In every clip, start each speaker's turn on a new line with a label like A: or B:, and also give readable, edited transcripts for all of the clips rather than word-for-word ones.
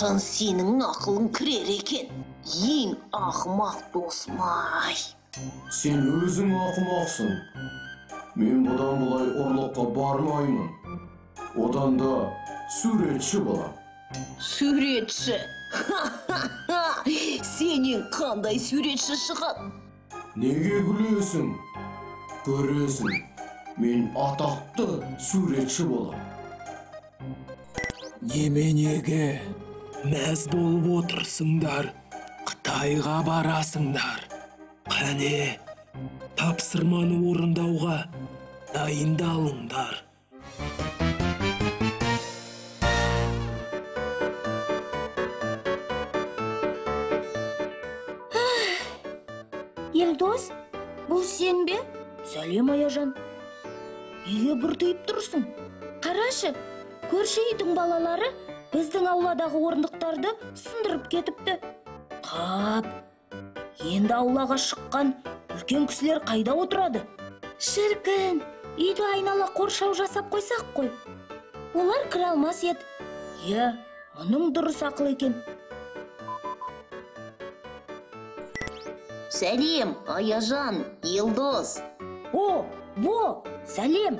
A: Қашан сенің ақылың кірер екен? Ең ақымақ досым-ай.
B: Сен өзің ақымақсың. Мен бұдан бұлай ұрлыққа бармаймын. Одан да суретші болам.
A: Суретші? Сенен қандай суретші шығады?
B: Неге күлесің? Көресің, мен атақты суретші болам.
C: Неменеге мәз болып отырсыңдар, Қытайға барасыңдар. Қане, тапсырманы орындауға дайындалыңдар.
D: Елдос, бұл сен бе? Сәлем, Аяжан. Неге бұртиып тұрсың? Қарашы, көрші үйдің балалары біздің ауладағы орындықтарды сындырып кетіпті. Қап, енді аулаға шыққан үлкен кісілер қайда отырады? Шіркін, үйді айнала қоршау жасап қойсақ қой. Олар кіре алмас еді. Иә, мұның дұрыс ақыл екен.
A: Сәлем, Аяжан, Елдос.
D: О, Бо, сәлем.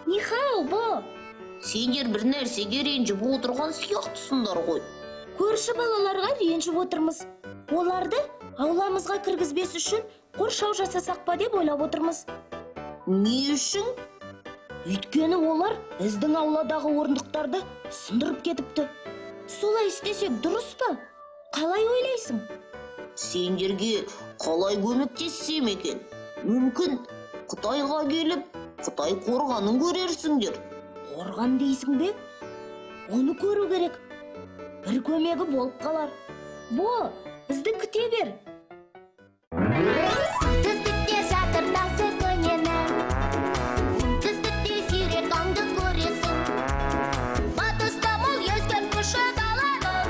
D: Нихау, Бо.
A: Сендер бір нәрсеге ренжіп отырған сияқтысыңдар ғой.
D: Көрші балаларға ренжіп отырмыз. Оларды ауламызға кіргізбес үшін қоршау жасасақ па деп ойлап отырмыз.
A: Не үшін?
D: Өйткені олар біздің ауладағы орындықтарды сындырып кетіпті. Солай істесек дұрыс па? Қалай ойлайсың?
A: Сендерге қалай көмектессем екен? Мүмкін Қытайға келіп, Қытай қорғанын көрерсіңдер.
D: Қорған дейсің бе? Оны көру керек. Бір көмегі болып қалар. Бо, бізді күте бер.
E: Түстікте жатыр тасы көнені, түстікте сирек аңды көресің. Батыста мол ескерткіші даланың,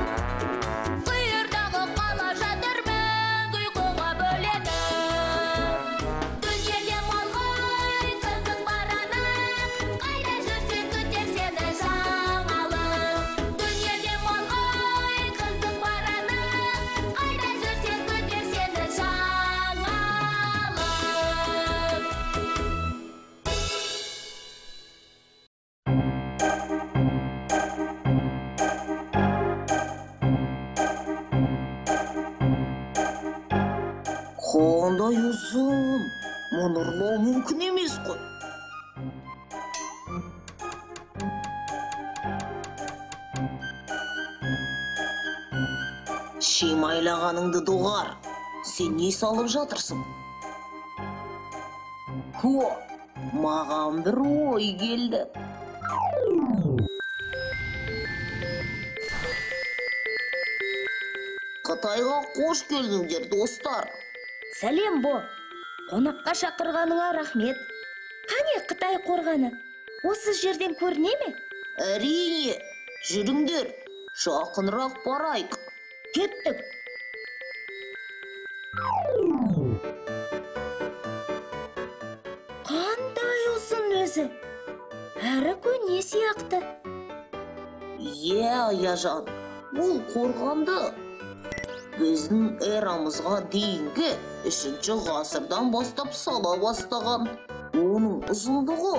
E: қиырдағы қала жатыр мәңгі ұйқыға бөленіп. Дүниеде мол ғой қызық бар ана, қайда жүрсең күтер сені жаңалық. Дүниеде мол ғой қызық бар ана, қайда жүрсең күтер сені жаңалық.
A: Қандай ұзын, мұны ұрлау мүмкін емес қой. Шимайлағаныңды доғар, сен не салып жатырсың? Хо, маған бір ой келді. Қытайға қош келдіңдер, достар.
D: Сәлем, Бо. Қонаққа шақырғаныңа рахмет. Қане Қытай қорғаны? Осы жерден көріне ме?
A: Әрине, жүріңдер, жақынырақ барайық.
D: Кеттік. Қандай ұзын өзі? Әрі көне сияқты.
A: Е, Аяжан, бұл қорғанды біздің эрамызға дейінгі 3-ші ғасырдан бастап сала бастаған. Оның ұзындығы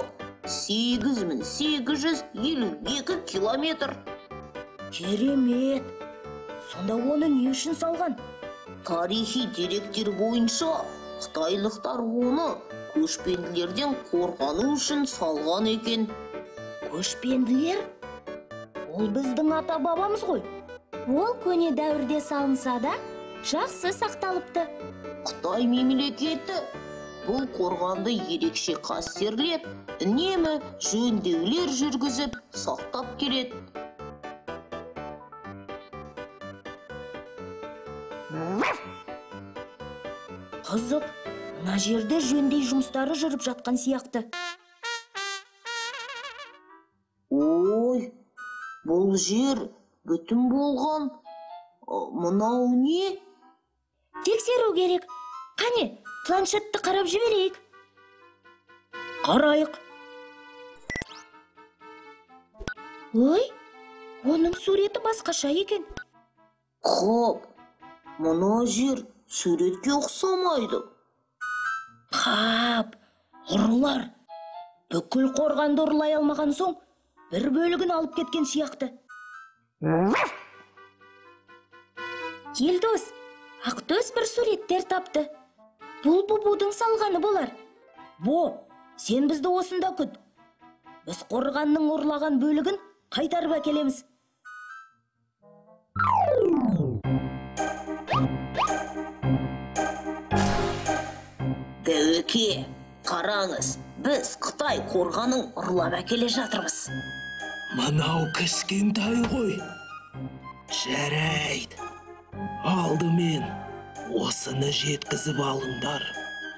A: 8852 километр.
D: Керемет. Сонда оны не үшін салған?
A: Тарихи деректер бойынша қытайлықтар оны көшпенділерден қорғану үшін салған екен.
D: Көшпенділер? Ол біздің ата-бабамыз ғой. Ол көне дәуірде салынса да, жақсы сақталыпты.
A: Қытай мемлекеті бұл қорғанды ерекше қастерлеп, үнемі жөндеулер жүргізіп, сақтап келеді.
D: Қызық, мына жерде жөндей жұмыстары жүріп жатқан сияқты.
A: Ой, бұл жер бүтін болған. Мынау не?
D: Тексеру керек. Қане, планшетті қарап жіберейік. Қарайық. Ой, оның суреті басқаша екен.
A: Хоп, мына жер суретке ұқсамайды.
D: Қап, ұрылар. Бүкіл қорғанды ұрлай алмаған соң, бір бөлігін алып кеткен сияқты. Елдос, Ақтөс бір суреттер тапты. Бұл Бубудың салғаны болар. Бо, сен бізді осында күт. Біз қорғанның ұрлаған бөлігін қайтарып әкелеміз.
A: Дәуеке, қараңыз, біз Қытай қорғанын ұрлап әкеле жатырмыз.
C: Мынау кішкентай ғой. Жарайды. Алдымен осыны жеткізіп алыңдар.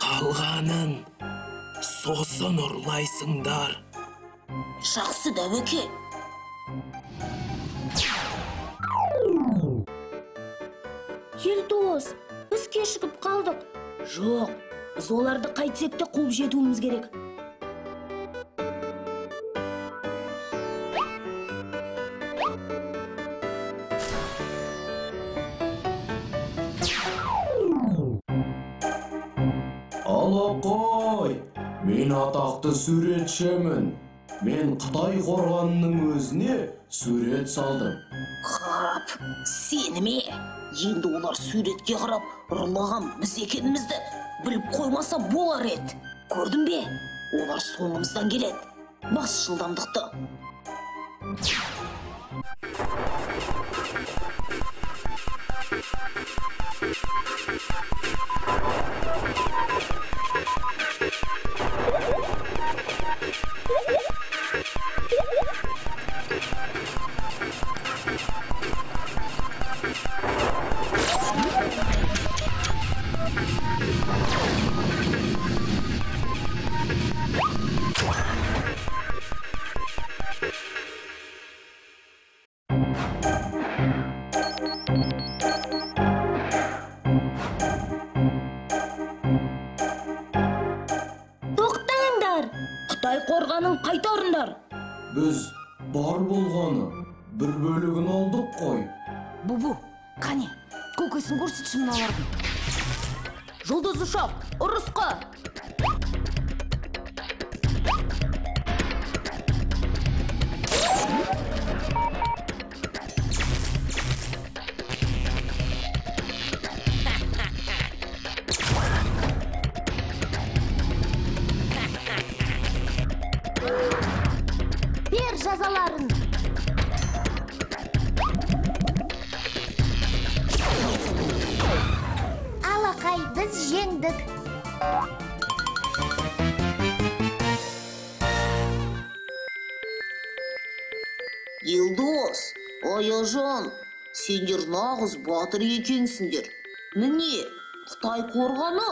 C: Қалғанын сосын ұрлайсыңдар.
A: Жақсы, Дәуеке.
D: Елдос, біз кешігіп қалдық. Жоқ, біз оларды қайтсек те қуып жетуіміз керек.
B: Алақай, мен атақты суретшімін. Мен Қытай қорғанының өзіне сурет салдым.
A: Қап, сені ме? Енді олар суретке қарап ұрлаған біз екенімізді біліп қоймаса болар еді. Көрдің бе? Олар соңымыздан келеді. Бас жылдамдықты.
D: Тоқтаңдар! Қытай қорғанын қайтарыңдар.
B: Біз бар болғаны бір бөлігін алдық қой.
A: Бубу, қане, көкесін көрсетші мыналардың.
D: Жұлдыз ұшақ, ұрысқа!
E: Бер жазаларын. Алақай, біз жеңдік.
A: Елдос, Аяжан, сендер нағыз батыр екенсіңдер. Міне, Қытай қорғаны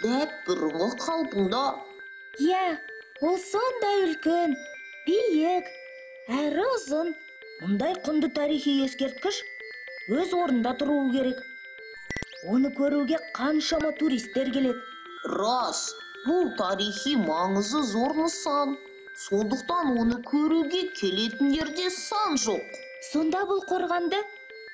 A: дәп бұрынғы қалпында.
D: Иә, ол сондай үлкен, биік, әрі ұзын. Мұндай құнды тарихи ескерткіш өз орнында тұруы керек. Оны көруге қаншама туристер келеді.
A: Рас, бұл тарихи маңызы зор нысан. Сондықтан оны көруге келетіндерде сан жоқ.
D: Сонда бұл қорғанды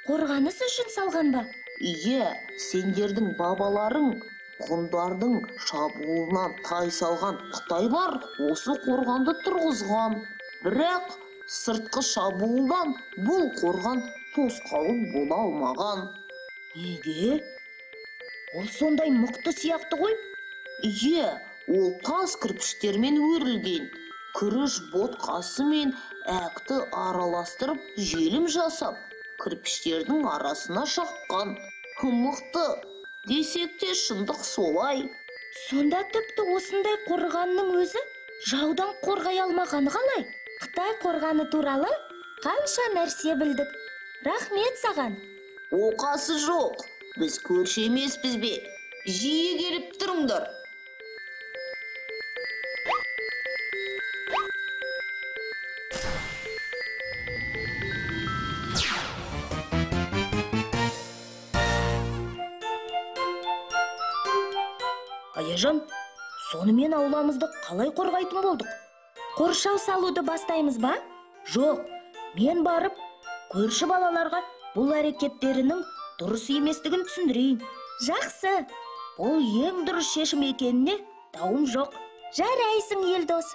D: қорғаныс үшін салған ба?
A: Иә, сендердің бабаларың ғұндардың шабуылынан тай салған Қытайлар осы қорғанды тұрғызған. Бірақ сыртқы шабуылдан бұл қорған тосқауыл бола алмаған.
D: Неге? Ол сондай мықты сияқты ғой?
A: Иә, ол тас кірпіштермен өрілген. Күріш ботқасы мен әкті араластырып желім жасап, кірпіштердің арасына шаққан. Мықты десек те шындық солай.
D: Сонда тіпті осындай қорғанның өзі жаудан қорғай алмағаны қалай? Қытай қорғаны туралы қанша нәрсе білдік. Рахмет саған.
A: Оқасы жоқ. Біз көрші емеспіз бе? Жиі келіп тұрыңдар.
D: Аяжан, сонымен ауламызды қалай қорғайтын болдық? Қоршау салуды бастаймыз ба? Жоқ, мен барып көрші балаларға бұл әрекеттерінің дұрыс еместігін түсіндірейін. Жақсы, бұл ең дұрыс шешім екеніне дауым жоқ. Жарайсың, Елдос.